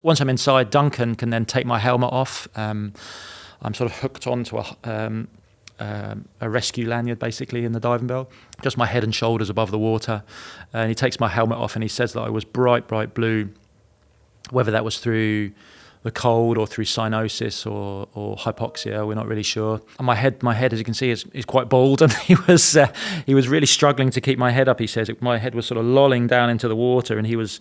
Once I'm inside, Duncan can then take my helmet off. I'm sort of hooked onto a rescue lanyard, basically, in the diving bell, just my head and shoulders above the water. And he takes my helmet off and he says that I was bright, bright blue, whether that was through the cold or through cyanosis or hypoxia, we're not really sure. And my head, as you can see, is quite bald, and he was really struggling to keep my head up. He says my head was sort of lolling down into the water, and he was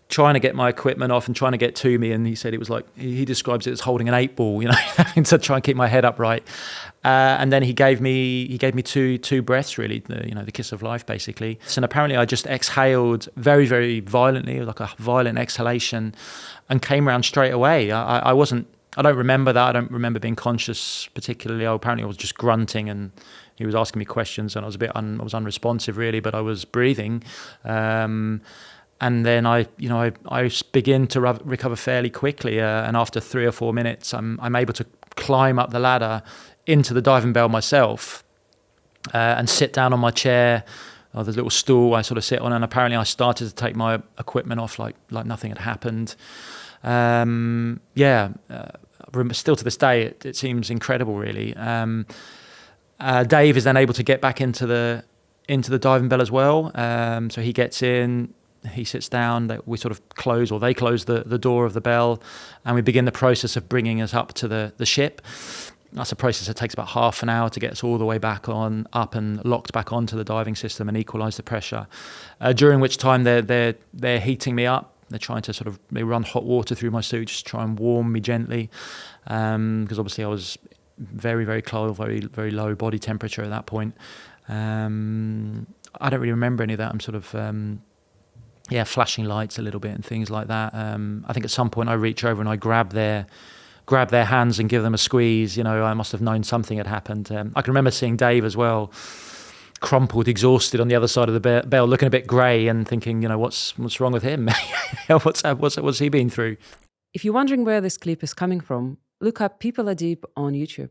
trying to get my equipment off and trying to get to me. And he said it was like, he describes it as holding an 8-ball, having to try and keep my head upright. And then he gave me two breaths, really, the kiss of life, basically. And apparently I just exhaled very, very violently, like a violent exhalation, and came around straight away. I don't remember that. I don't remember being conscious particularly. Apparently I was just grunting, and he was asking me questions, and I was I was unresponsive, really, but I was breathing. And then I begin to recover fairly quickly, and after 3 or 4 minutes, I'm able to climb up the ladder into the diving bell myself, and sit down on my chair. There's a little stool I sort of sit on, and apparently I started to take my equipment off like nothing had happened. Still to this day, it seems incredible, really. Dave is then able to get back into the diving bell as well. So he gets in. He sits down, we sort of they close the door of the bell, and we begin the process of bringing us up to the ship. That's a process that takes about half an hour to get us all the way back up and locked back onto the diving system and equalise the pressure. During which time they're heating me up. They're trying to they run hot water through my suit, just try and warm me gently, because obviously I was very, very cold, very, very low body temperature at that point. I don't really remember any of that. I'm sort of flashing lights a little bit and things like that. I think at some point I reach over and I grab their hands and give them a squeeze. I must have known something had happened. I can remember seeing Dave as well, crumpled, exhausted on the other side of the bell, looking a bit grey, and thinking, what's wrong with him? What's he been through? If you're wondering where this clip is coming from, look up People Are Deep on YouTube.